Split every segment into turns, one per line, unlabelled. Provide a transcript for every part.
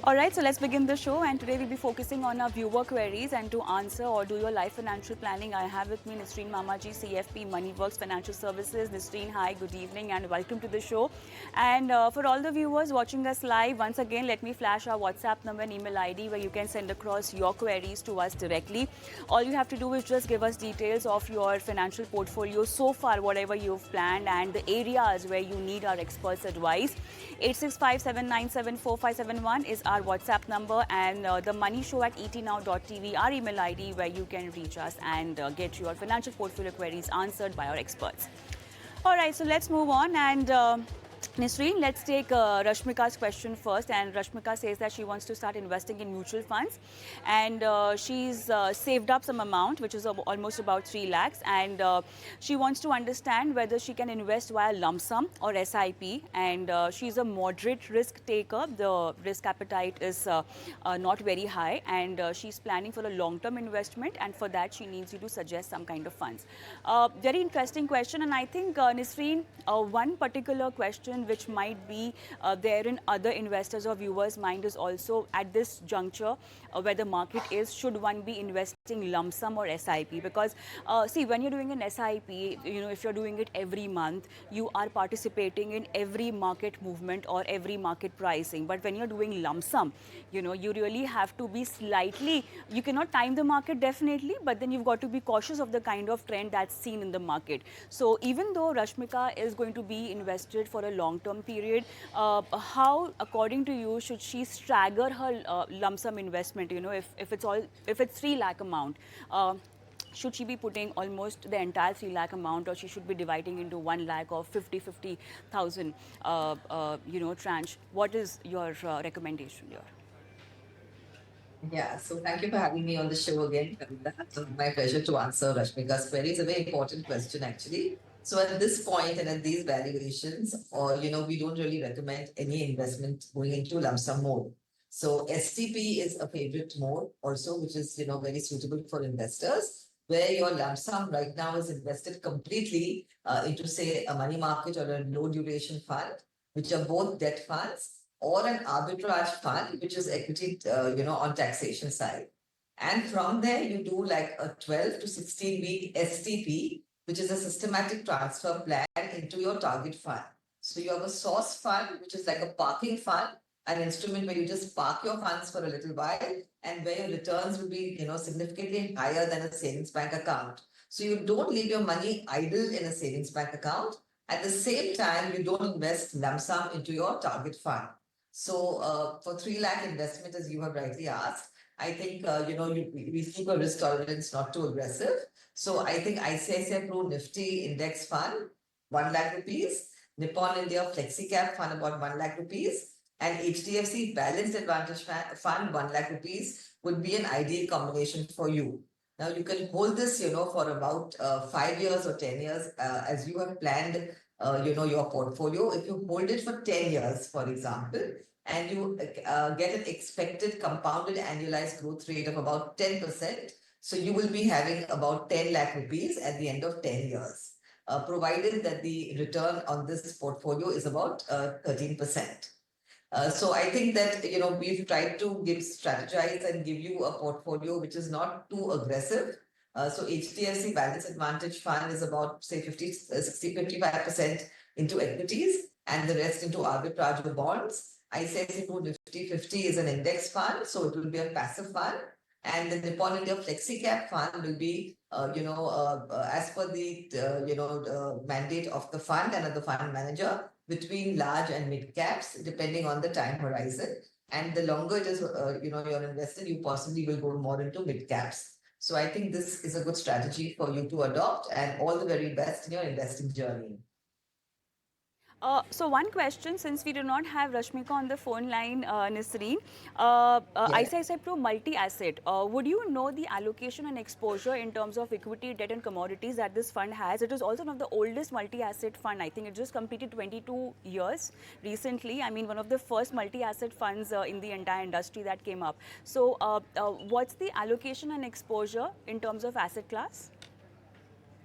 Alright, so let's begin the show, and today we'll be focusing on our viewer queries. And to answer or do your life financial planning, I have with me Nisreen Mamaji, CFP, MoneyWorks Financial Services. Nisreen, hi, good evening and welcome to the show. And for all the viewers watching us live, once again, let me flash our WhatsApp number and email ID where you can send across your queries to us directly. All you have to do is just give us details of your financial portfolio so far, whatever you've planned, and the areas where you need our experts' advice. 8657974571 is our WhatsApp number, and the money show at etnow.tv, our email ID where you can reach us and get your financial portfolio queries answered by our experts. All right, so let's move on, and Nisreen, let's take Rashmika's question first. And Rashmika says that she wants to start investing in mutual funds, and she's saved up some amount, which is almost about 3 lakhs, and she wants to understand whether she can invest via lump sum or SIP. And she's a moderate risk taker. The risk appetite is not very high, and she's planning for a long-term investment, and for that she needs you to suggest some kind of funds. Very interesting question, and I think Nisreen, one particular question which might be there in other investors or viewers' mind is also at this juncture where the market is, should one be investing lump sum or SIP? Because see, when you're doing an SIP, if you're doing it every month, you are participating in every market movement or every market pricing. But when you're doing lump sum, you really have to be slightly, you cannot time the market definitely, but then you've got to be cautious of the kind of trend that's seen in the market. So even though Rashmika is going to be invested for a long-term period, how, according to you, should she stagger her lump sum investment? If it's 3 lakh amount, should she be putting almost the entire 3 lakh amount, or she should be dividing into 1 lakh or 50,000 tranche? What is your recommendation here?
Yeah, so thank you for having me on the show again, Kavita. It's my pleasure to answer Rashmika's query. It's a very important question, actually. So at this point and at these valuations, or we don't really recommend any investment going into lump sum mode. So STP is a favorite mode also, which is very suitable for investors, where your lump sum right now is invested completely into, say, a money market or a low duration fund, which are both debt funds, or an arbitrage fund, which is equity, on taxation side. And from there, you do like a 12 to 16 week STP, which is a systematic transfer plan into your target fund. So you have a source fund, which is like a parking fund, an instrument where you just park your funds for a little while, and where your returns will be, significantly higher than a savings bank account. So you don't leave your money idle in a savings bank account. At the same time, you don't invest lump sum into your target fund. So for 3 lakh investment, as you have rightly asked, I think, we keep a risk tolerance not too aggressive. So I think ICICI Pro Nifty Index Fund, 1 lakh rupees, Nippon India Flexi Cap Fund, about 1 lakh rupees, and HDFC Balanced Advantage Fund, 1 lakh rupees would be an ideal combination for you. Now you can hold this, for about 5 years or 10 years as you have planned your portfolio. If you hold it for 10 years, for example, and you get an expected compounded annualized growth rate of about 10%, so you will be having about 10 lakh rupees at the end of 10 years, provided that the return on this portfolio is about 13%. So I think that, we've tried to strategize and give you a portfolio which is not too aggressive. So HDFC Balance Advantage Fund is about, say, 50, 60, 55% into equities and the rest into arbitrage or bonds. ICICI Pro Nifty 50 is an index fund, so it will be a passive fund. And the Nippon India Flexi Cap Fund will be, as per the, mandate of the fund and of the fund manager, between large and mid caps, depending on the time horizon. And the longer it is, you're invested, you possibly will go more into mid caps. So I think this is a good strategy for you to adopt, and all the very best in your investing journey.
So one question, since we do not have Rashmika on the phone line, Nisreen,
Yes.
ICICI Pro multi-asset, would you know the allocation and exposure in terms of equity, debt and commodities that this fund has? It is also one of the oldest multi-asset fund. I think it just completed 22 years recently. I mean, one of the first multi-asset funds in the entire industry that came up. So what's the allocation and exposure in terms of asset class?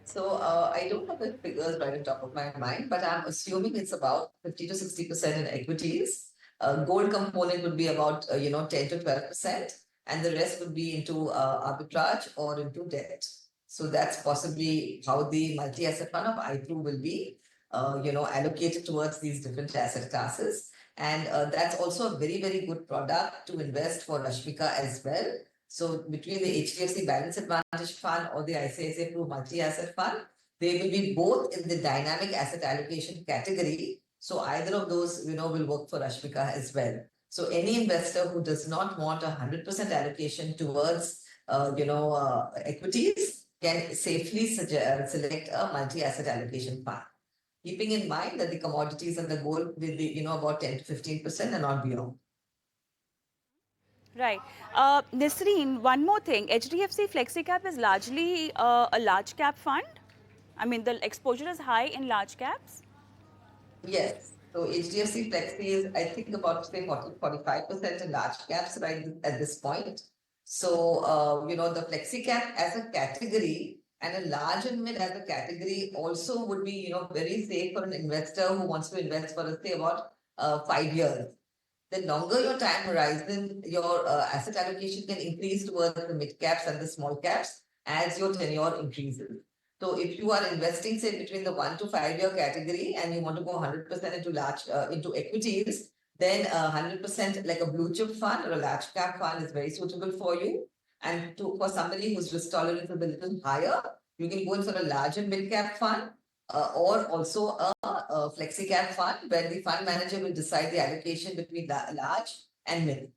So I don't have the figures right on top of my mind, but I'm assuming it's about 50 to 60% in equities, Gold component would be about 10 to 12%, and the rest would be into arbitrage or into debt. So that's possibly how the multi-asset fund of IPRU will be allocated towards these different asset classes. And that's also a very, very good product to invest for Rashmika as well. So between the HDFC Balance Advantage Fund or the ICICI Pru Multi-Asset Fund, they will be both in the dynamic asset allocation category. So either of those, will work for Rashmika as well. So any investor who does not want 100% allocation towards, equities can safely select a multi-asset allocation fund, keeping in mind that the commodities and the gold will be, about 10 to 15% and not beyond.
Right. Nisreen, one more thing. HDFC FlexiCap is largely a large cap fund. I mean, the exposure is high in large caps.
Yes. So HDFC Flexi is, I think, about say 45% in large caps right at this point. So, the Flexi Cap as a category and a large and mid as a category also would be, very safe for an investor who wants to invest for, let's say, about 5 years. The longer your time horizon, your asset allocation can increase towards the mid caps and the small caps as your tenure increases. So if you are investing, say, between the 1 to 5 year category and you want to go 100% into equities, then 100% like a blue chip fund or a large cap fund is very suitable for you. And for somebody whose risk tolerance is a little higher, you can go in for a larger mid cap fund or also a flexi cap fund where the fund manager will decide the allocation between large and mid.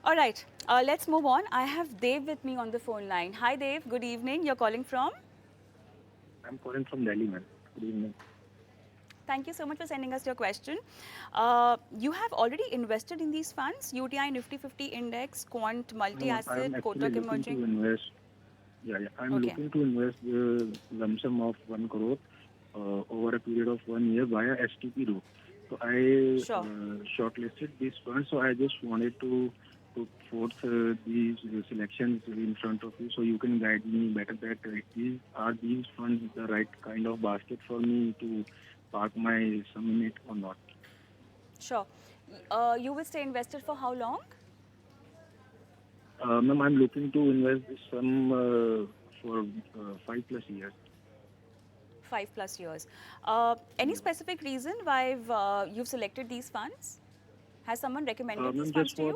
All right, let's move on. I have Dev with me on the phone line. Hi, Dev. Good evening. You're calling from?
I'm calling from Delhi, ma'am. Good evening.
Thank you so much for sending us your question. You have already invested in these funds, UTI Nifty 50 Index, Quant, Multi-Asset, Kotak Emerging?
I'm looking to invest the lump sum of 1 crore over a period of 1 year via STP route. So I shortlisted these funds. So I just wanted to put forth these selections in front of you, so you can guide me better that are these funds the right kind of basket for me to park my sum in it or not?
Sure. You will stay invested for how long?
Ma'am, I'm looking to invest this sum for 5+ years.
5+ years. Any specific reason why you've selected these funds? Has someone recommended these funds to you?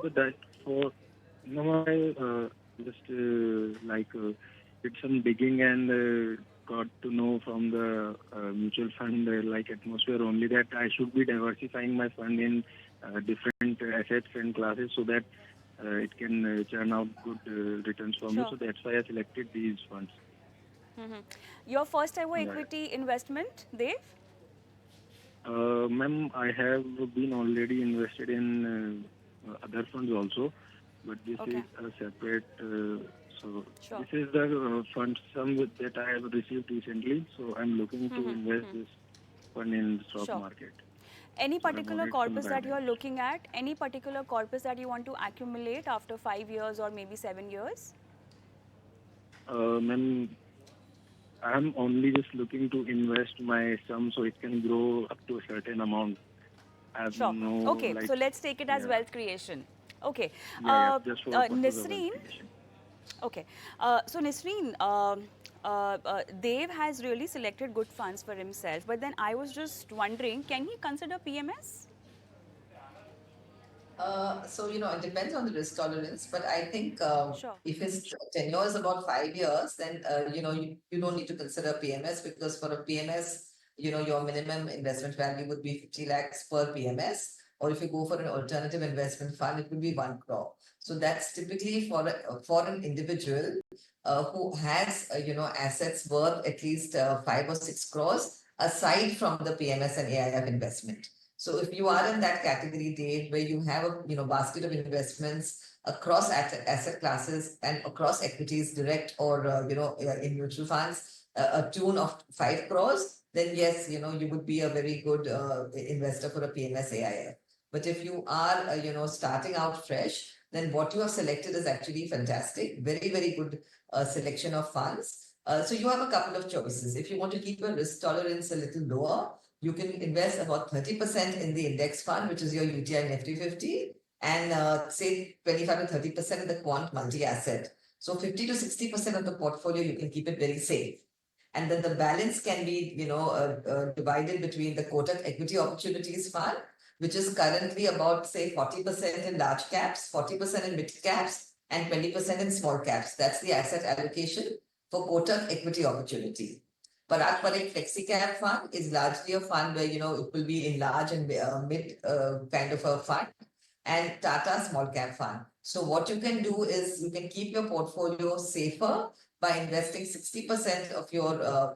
I just did some digging and got to know from the mutual fund atmosphere only that I should be diversifying my fund in different assets and classes so that it can churn out good returns for me. So that's why I selected these funds.
Your first ever equity investment, Dev?
Ma'am, I have been already invested in other funds also, but this is a separate. This is the fund sum that I have received recently. So I'm looking to invest this fund in the stock market.
Any particular corpus that you are looking at? Any particular corpus that you want to accumulate after 5 years or maybe 7 years?
Ma'am, I'm only just looking to invest my sum so it can grow up to a certain amount.
So let's take it as wealth creation. Okay.
Just for
Nisreen. Okay. So Nisreen, Dev has really selected good funds for himself. But then I was just wondering, can he consider PMS?
It depends on the risk tolerance, but I think if his tenure is about 5 years, then, you don't need to consider PMS, because for a PMS, your minimum investment value would be 50 lakhs per PMS. Or if you go for an alternative investment fund, it would be 1 crore. So that's typically for an individual who has, assets worth at least 5 or 6 crores aside from the PMS and AIF investment. So if you are in that category, Dave, where you have a basket of investments across asset classes and across equities, direct or in mutual funds, a tune of 5 crores, then yes, you would be a very good investor for a PMS AIF. But if you are starting out fresh, then what you have selected is actually fantastic. Very, very good selection of funds. So you have a couple of choices. If you want to keep your risk tolerance a little lower, you can invest about 30% in the index fund, which is your UTI Nifty 50, and say 25 to 30% in the quant multi-asset. So 50 to 60% of the portfolio, you can keep it very safe. And then the balance can be, divided between the Kotak Equity Opportunities Fund, which is currently about, say, 40% in large caps, 40% in mid caps, and 20% in small caps. That's the asset allocation for Kotak Equity Opportunity. Parag Parikh Flexi Cap Fund is largely a fund where, it will be in large and mid kind of a fund, and Tata Small Cap Fund. So what you can do is you can keep your portfolio safer by investing 60% of your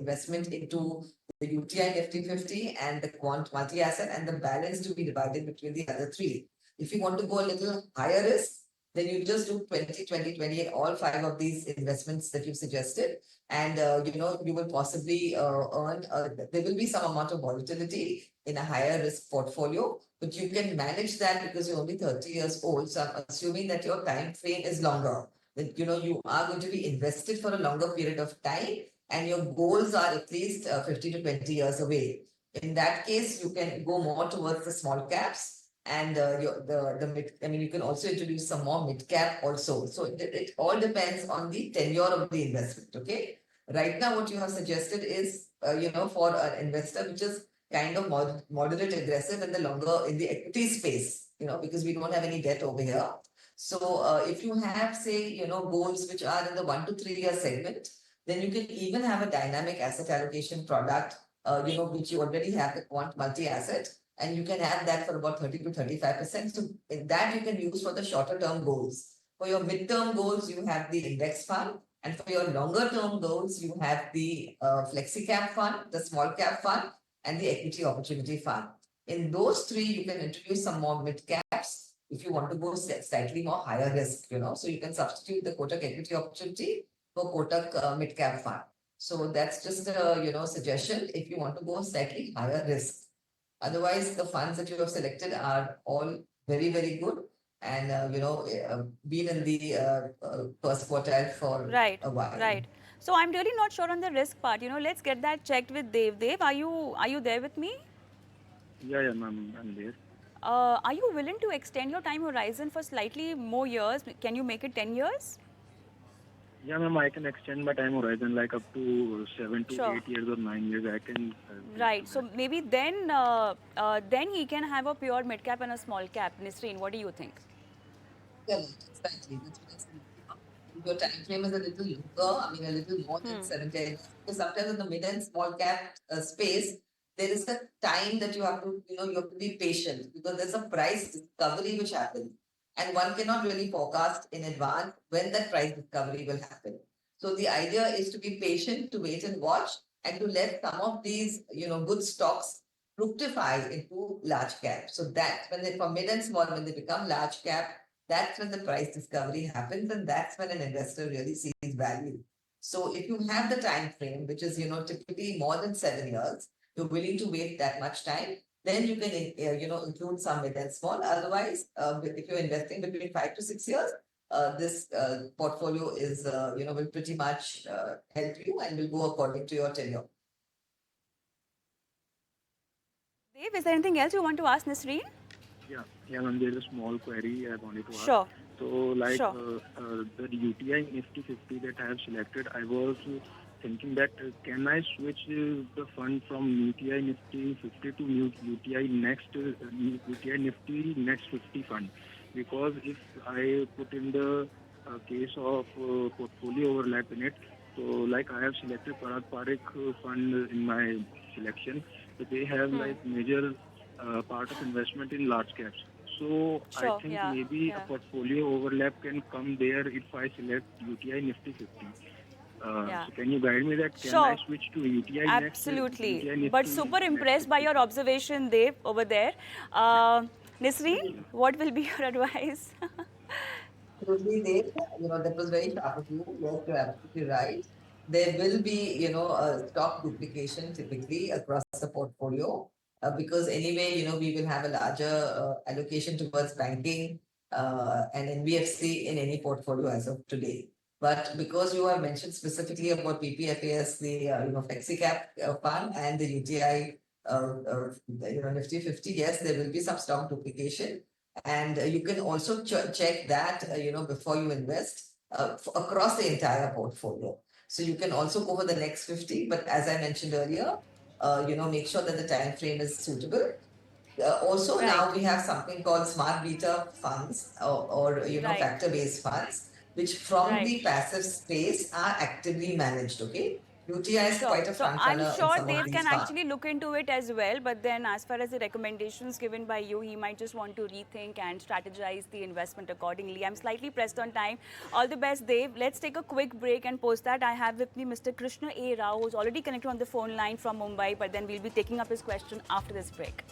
investment into the UTI Nifty 50 and the quant multi-asset, and the balance to be divided between the other three. If you want to go a little higher risk, then you just do 20, 20, 20, all five of these investments that you suggested. And, you will possibly earn, there will be some amount of volatility in a higher risk portfolio, but you can manage that because you're only 30 years old. So I'm assuming that your time frame is longer. That, you are going to be invested for a longer period of time, and your goals are at least 50 to 20 years away. In that case, you can go more towards the small caps. And the mid, you can also introduce some more mid cap also. So it all depends on the tenure of the investment. Okay. Right now, what you have suggested is, for an investor which is kind of moderate aggressive in the equity space, because we don't have any debt over here. So if you have, say, goals which are in the 1 to 3 year segment, then you can even have a dynamic asset allocation product, which you already have, the quant multi-asset. And you can have that for about 30 to 35%. So in that you can use for the shorter term goals. For your mid-term goals, you have the index fund. And for your longer term goals, you have the flexi cap fund, the small cap fund, and the equity opportunity fund. In those three, you can introduce some more mid caps if you want to go slightly more higher risk, So you can substitute the Kotak equity opportunity for Kotak mid cap fund. So that's just a suggestion if you want to go slightly higher risk. Otherwise, the funds that you have selected are all very, very good, and been in the first quartile for a while.
Right. So I'm really not sure on the risk part. Let's get that checked with Dev. Dev, are you there with me?
Yeah, ma'am, I'm there.
Are you willing to extend your time horizon for slightly more years? Can you make it 10 years?
Yeah, ma'am, I can extend my time horizon like up to 7 to 8 years or 9 years. I can.
Right. So maybe then he can have a pure mid cap and a small cap. Nisreen, what do you think?
Yeah, exactly. That's what I said. Your time frame is a little longer. A little more than 7 days. Because sometimes in the mid and small cap space, there is a time that you have to, you have to be patient because there's a price discovery which happens. And one cannot really forecast in advance when that price discovery will happen. So the idea is to be patient, to wait and watch, and to let some of these, good stocks fructify into large cap. So that when they, for mid and small, when they become large cap, that's when the price discovery happens, and that's when an investor really sees value. So if you have the time frame, which is, typically more than 7 years, you're willing to wait that much time, then you can, include some mid and small. Otherwise, if you're investing between 5 to 6 years, this portfolio is, will pretty much help you and will go according to your tenure.
Dev, is there anything else you want to ask Nisreen?
Yeah, ma'am, there's a small query I wanted to ask.
Sure.
So, the UTI Nifty 50 that I have selected, I was thinking that can I switch the fund from UTI Nifty 50 to UTI Nifty Next 50 fund? Because if I put in the case of portfolio overlap in it, so like I have selected Parag Parikh fund in my selection, so they have major part of investment in large caps. So I think maybe a portfolio overlap can come there if I select UTI Nifty 50. So can you guide me that? Can I switch to UTI next?
Absolutely.
UTI
But super impressed by your observation, Dev, over there. Nisreen, what will be your advice?
Absolutely, Dev. That was very sharp of you. Yes, you're absolutely right. There will be, a stock duplication typically across the portfolio. Because anyway, we will have a larger allocation towards banking and NBFC in any portfolio as of today. But because you have mentioned specifically about PPFAS, the FlexiCap fund and the UTI Nifty 50, yes, there will be some stock duplication. And you can also check that, before you invest across the entire portfolio. So you can also go for the next 50, but as I mentioned earlier, make sure that the time frame is suitable. Also,
Right.
now we have something called smart beta funds or
Right.
factor-based funds, which from
Right.
the passive space are actively managed. Okay, UTI is
Sure.
quite a
So
front
I'm
runner in
sure
some of
Dave
these
can
funds.
actually look into it as well. But then, as far as the recommendations given by you, he might just want to rethink and strategize the investment accordingly. I'm slightly pressed on time. All the best, Dave. Let's take a quick break, and post that I have with me Mr. Krishna A. Rao, who's already connected on the phone line from Mumbai. But then we'll be taking up his question after this break.